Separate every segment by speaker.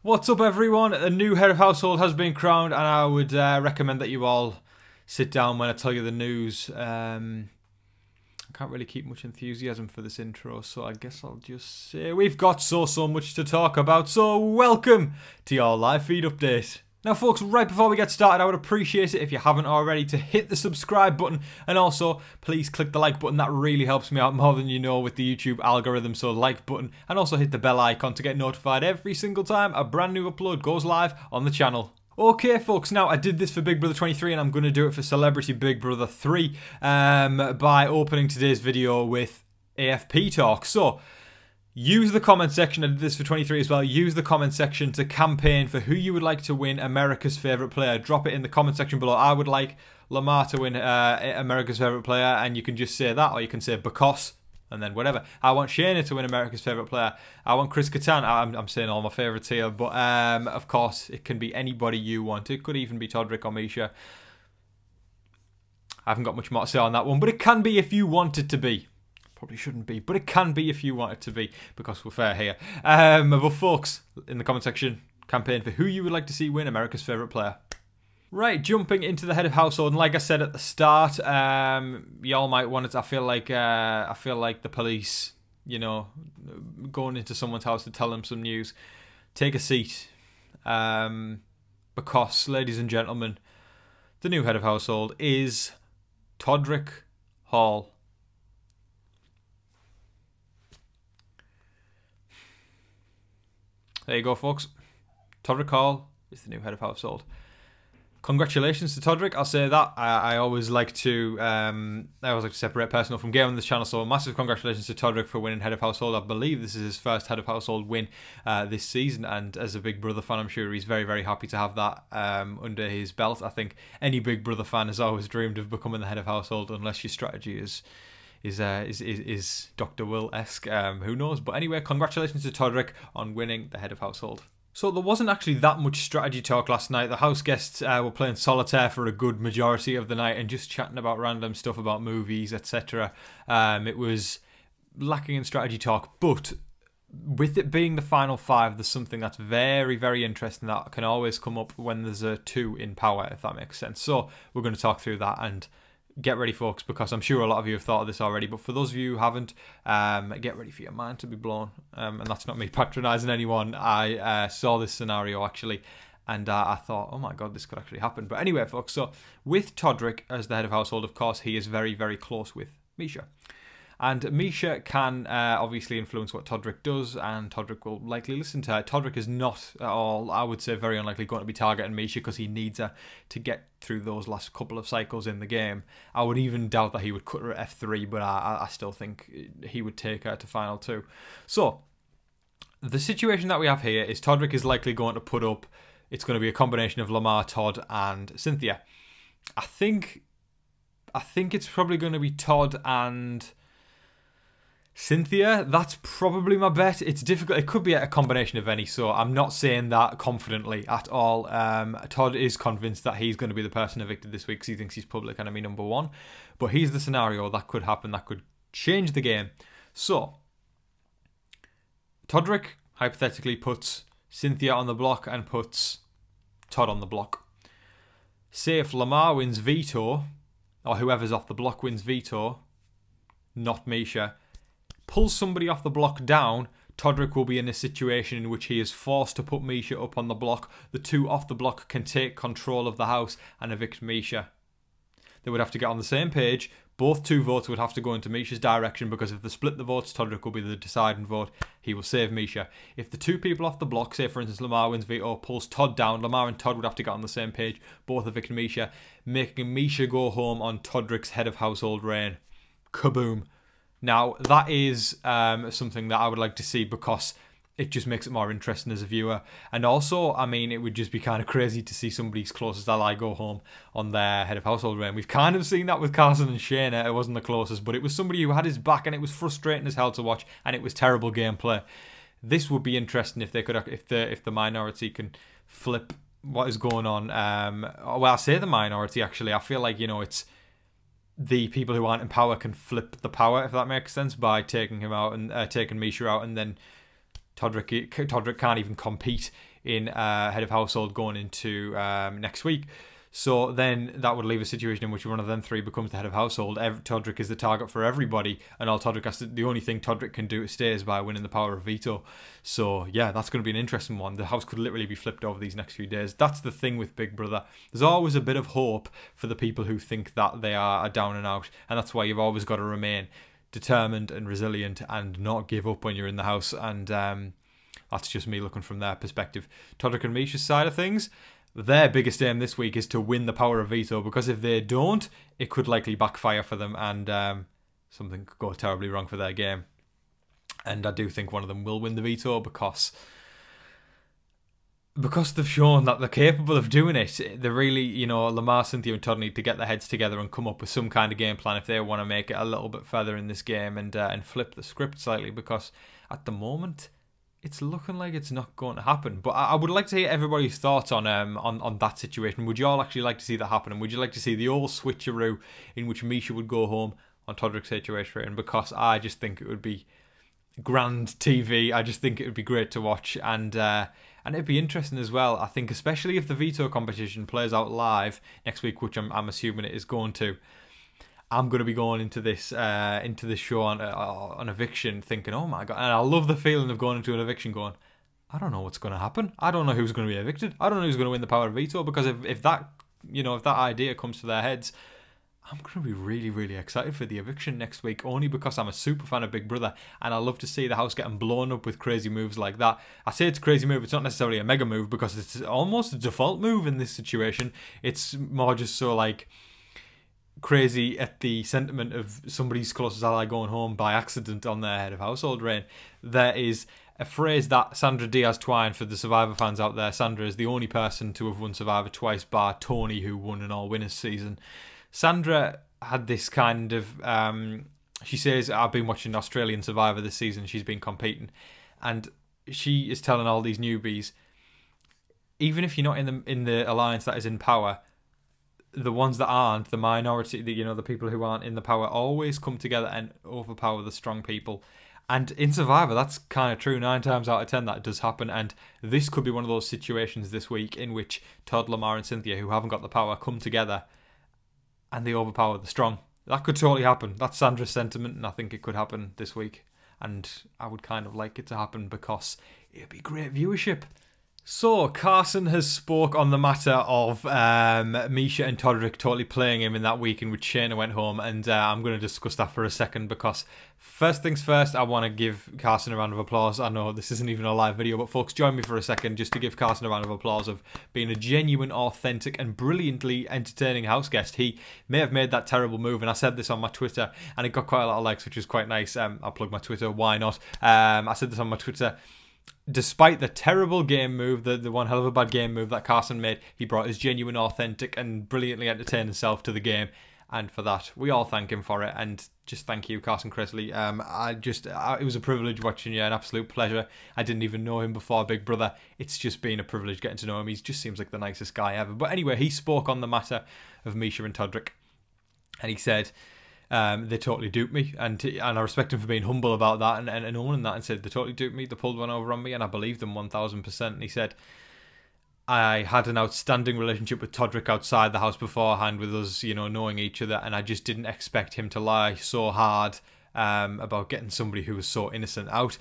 Speaker 1: What's up, everyone? A new head of household has been crowned, and I would recommend that you all sit down when I tell you the news. I can't really keep much enthusiasm for this intro, so I guess I'll just say we've got so much to talk about, so welcome to your live feed update. Now folks, right before we get started, I would appreciate it if you haven't already to hit the subscribe button, and also please click the like button. That really helps me out more than you know with the YouTube algorithm, so like button, and also hit the bell icon to get notified every single time a brand new upload goes live on the channel. Okay folks, now I did this for Big Brother 23 and I'm going to do it for Celebrity Big Brother 3 by opening today's video with AFP talk. So use the comment section, I did this for 23 as well, use the comment section to campaign for who you would like to win America's Favourite Player. Drop it in the comment section below. I would like Lamar to win America's Favourite Player, and you can just say that, or you can say because, and then whatever. I want Shayna to win America's Favourite Player. I want Chris Kattan. I'm saying all my favourites here, but of course it can be anybody you want. It could even be Todrick or Misha. I haven't got much more to say on that one, but it can be if you want it to be. Probably shouldn't be, but it can be if you want it to be, because we're fair here. But folks, in the comment section, campaign for who you would like to see win America's Favourite Player. Right, jumping into the head of household, and like I said at the start, y'all might want it. I feel like the police, you know, going into someone's house to tell them some news. Take a seat, because, ladies and gentlemen, the new head of household is Todrick Hall. There you go, folks. Todrick Hall is the new head of household. Congratulations to Todrick. I'll say that. I always like to separate personal from game on this channel. So massive congratulations to Todrick for winning head of household. I believe this is his first head of household win this season, and as a Big Brother fan, I'm sure he's very, very happy to have that under his belt. I think any Big Brother fan has always dreamed of becoming the head of household, unless your strategy is Dr. Will-esque, who knows. But anyway, congratulations to Todrick on winning the head of household. So there wasn't actually that much strategy talk last night. The house guests were playing solitaire for a good majority of the night and just chatting about random stuff about movies, etc. It was lacking in strategy talk, but with it being the final five, there's something that's very, very interesting that can always come up when there's a two in power, if that makes sense. So we're going to talk through that, and get ready, folks, because I'm sure a lot of you have thought of this already, but for those of you who haven't, get ready for your mind to be blown. And that's not me patronising anyone. I saw this scenario, actually, and I thought, oh my god, this could actually happen. But anyway, folks, so with Todrick as the head of household, of course, he is very, very close with Misha. And Misha can obviously influence what Todrick does, and Todrick will likely listen to her. Todrick is not at all, I would say, very unlikely going to be targeting Misha, because he needs her to get through those last couple of cycles in the game. I would even doubt that he would cut her at F3, but I still think he would take her to final two. So the situation that we have here is Todrick is likely going to put up, it's going to be a combination of Lamar, Todd, and Cynthia. I think it's probably going to be Todd and Cynthia. That's probably my bet. It's difficult. It could be a combination of any, so I'm not saying that confidently at all. Todd is convinced that he's going to be the person evicted this week because he thinks he's public enemy number one. But here's the scenario that could happen that could change the game. So Todrick hypothetically puts Cynthia on the block and puts Todd on the block. Say if Lamar wins veto, or whoever's off the block wins veto, not Misha, pulls somebody off the block down, Todrick will be in a situation in which he is forced to put Misha up on the block. The two off the block can take control of the house and evict Misha. They would have to get on the same page. Both two votes would have to go into Misha's direction, because if they split the votes, Todrick will be the deciding vote. He will save Misha. If the two people off the block, say for instance Lamar wins veto, pulls Todd down, Lamar and Todd would have to get on the same page. Both evict Misha, making Misha go home on Todrick's head of household reign. Kaboom. Now, that is something that I would like to see, because it just makes it more interesting as a viewer. And also, I mean, it would just be kind of crazy to see somebody's closest ally go home on their head of household reign. We've kind of seen that with Carson and Shayna. It wasn't the closest, but it was somebody who had his back, and it was frustrating as hell to watch, and it was terrible gameplay. This would be interesting if they could, if the minority can flip what is going on. Well, I say the minority, actually. I feel like, you know, it's the people who aren't in power can flip the power, if that makes sense, by taking him out and taking Misha out, and then Todrick can't even compete in head of household going into next week. So then that would leave a situation in which one of them three becomes the head of household. Todrick is the target for everybody, and all Todrick has to, the only thing Todrick can do to stay is by winning the power of veto. So yeah, that's going to be an interesting one. The house could literally be flipped over these next few days. That's the thing with Big Brother. There's always a bit of hope for the people who think that they are down and out, and that's why you've always got to remain determined and resilient and not give up when you're in the house. And that's just me looking from their perspective. Todrick and Misha's side of things, their biggest aim this week is to win the power of veto, because if they don't, it could likely backfire for them, and something could go terribly wrong for their game. And I do think one of them will win the veto because they've shown that they're capable of doing it. They're really, Lamar, Cynthia and Todd need to get their heads together and come up with some kind of game plan if they want to make it a little bit further in this game and flip the script slightly, because at the moment it's looking like it's not going to happen. But I would like to hear everybody's thoughts on that situation. Would you all actually like to see that happen? And would you like to see the old switcheroo in which Misha would go home on Todrick's situation? Because I just think it would be grand TV. I just think it would be great to watch, and it'd be interesting as well. I think especially if the veto competition plays out live next week, which I'm assuming it is going to. I'm going to be going into this show on eviction thinking, oh my God. And I love the feeling of going into an eviction going, I don't know what's going to happen. I don't know who's going to be evicted. I don't know who's going to win the power of veto, because if that idea comes to their heads, I'm going to be really, really excited for the eviction next week, only because I'm a super fan of Big Brother and I love to see the house getting blown up with crazy moves like that. I say it's a crazy move, it's not necessarily a mega move, because it's almost a default move in this situation. It's more just so like crazy at the sentiment of somebody's closest ally going home by accident on their head of household reign. There is a phrase that Sandra Diaz twined for the Survivor fans out there. Sandra is the only person to have won Survivor twice, bar Tony, who won an all-winners season. Sandra had this kind of she says, I've been watching Australian Survivor this season, she's been competing, and she is telling all these newbies, even if you're not in the alliance that is in power, the ones that aren't, the minority, the people who aren't in the power, always come together and overpower the strong people. And in Survivor, that's kind of true. 9 times out of 10, that does happen. And this could be one of those situations this week in which Todd, Lamar and Cynthia, who haven't got the power, come together and they overpower the strong. That could totally happen. That's Sandra's sentiment, and I think it could happen this week. And I would kind of like it to happen because it'd be great viewership. So, Carson has spoke on the matter of Misha and Todrick totally playing him in that week in which Shayna went home, and I'm going to discuss that for a second, because first things first, I want to give Carson a round of applause. I know this isn't even a live video, but folks, join me for a second just to give Carson a round of applause of being a genuine, authentic and brilliantly entertaining house guest. He may have made that terrible move, and I said this on my Twitter, and it got quite a lot of likes, which was quite nice. I'll plug my Twitter, why not? I said this on my Twitter. Despite the terrible game move, the one hell of a bad game move that Carson made, he brought his genuine, authentic and brilliantly entertaining self to the game. And for that, we all thank him for it. And just thank you, Carson Cressley. It was a privilege watching you, an absolute pleasure. I didn't even know him before Big Brother. It's just been a privilege getting to know him. He just seems like the nicest guy ever. But anyway, he spoke on the matter of Misha and Todrick. And he said, they totally duped me, and I respect him for being humble about that and owning that, and said they totally duped me, they pulled one over on me, and I believed them 1000%. And he said, I had an outstanding relationship with Todrick outside the house beforehand, with us, knowing each other, and I just didn't expect him to lie so hard about getting somebody who was so innocent out.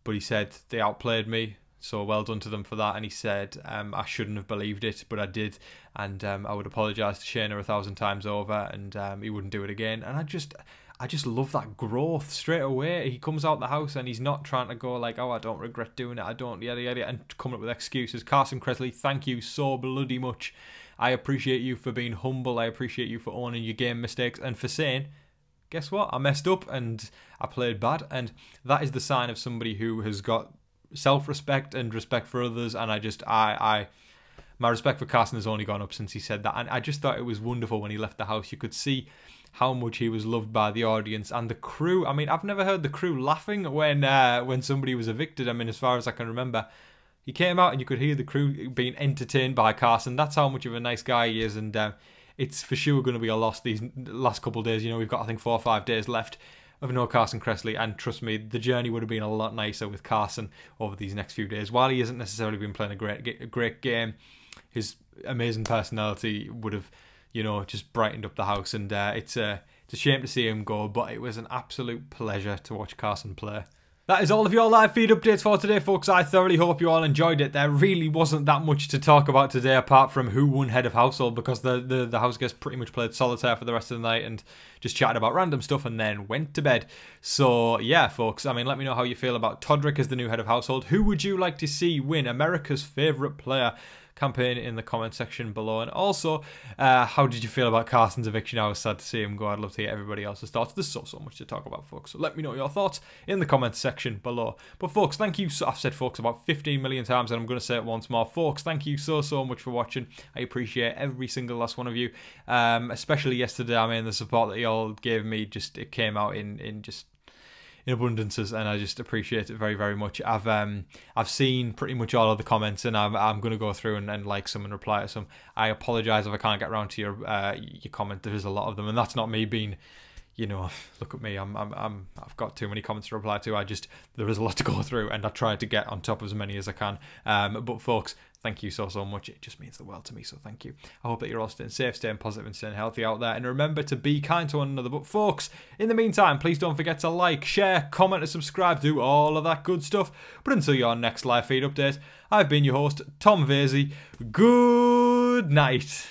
Speaker 1: But he said they outplayed me, so well done to them for that. And he said, I shouldn't have believed it, but I did. And I would apologise to Shayna 1,000 times over, and he wouldn't do it again. And I just love that growth straight away. He comes out the house and he's not trying to go like, oh, I don't regret doing it, I don't, yada, yada, and coming up with excuses. Carson Cressley, thank you so bloody much. I appreciate you for being humble. I appreciate you for owning your game mistakes and for saying, guess what? I messed up and I played bad. And that is the sign of somebody who has got self-respect and respect for others. And my respect for Carson has only gone up since he said that. And I just thought it was wonderful when he left the house. You could see how much he was loved by the audience and the crew. I mean, I've never heard the crew laughing when somebody was evicted. I mean, as far as I can remember, he came out and you could hear the crew being entertained by Carson. That's how much of a nice guy he is. And it's for sure going to be a loss these last couple of days. We've got, I think, 4 or 5 days left. of no Carson Kressley, and trust me, the journey would have been a lot nicer with Carson over these next few days. While he hasn't necessarily been playing a great game, his amazing personality would have, you know, just brightened up the house, and it's a shame to see him go, but it was an absolute pleasure to watch Carson play. That is all of your live feed updates for today, folks. I thoroughly hope you all enjoyed it. There really wasn't that much to talk about today apart from who won head of household, because the house guest pretty much played solitaire for the rest of the night and just chatted about random stuff and then went to bed. So yeah, folks, I mean, let me know how you feel about Todrick as the new head of household. Who would you like to see win America's favourite player campaign in the comment section below? And also, how did you feel about Carson's eviction? I was sad to see him go. I'd love to hear everybody else's thoughts. There's so much to talk about, folks, so let me know your thoughts in the comments section below. But folks, thank you. I've said folks about 15 million times, and I'm going to say it once more. Folks, thank you so much for watching. I appreciate every single last one of you, especially yesterday. I mean, the support that you all gave me, just it came out in abundances, and I just appreciate it very much. I've seen pretty much all of the comments, and I'm going to go through and like some and reply to some. I apologise if I can't get around to your comment. There is a lot of them, and that's not me being, you know, look at me, I've got too many comments to reply to. There is a lot to go through, and I try to get on top of as many as I can. But folks, thank you so much. It just means the world to me, so thank you. I hope that you're all staying safe, staying positive, and staying healthy out there. And remember to be kind to one another. But folks, in the meantime, please don't forget to like, share, comment, and subscribe. Do all of that good stuff. But until your next live feed update, I've been your host, Tom Vasey. Good night.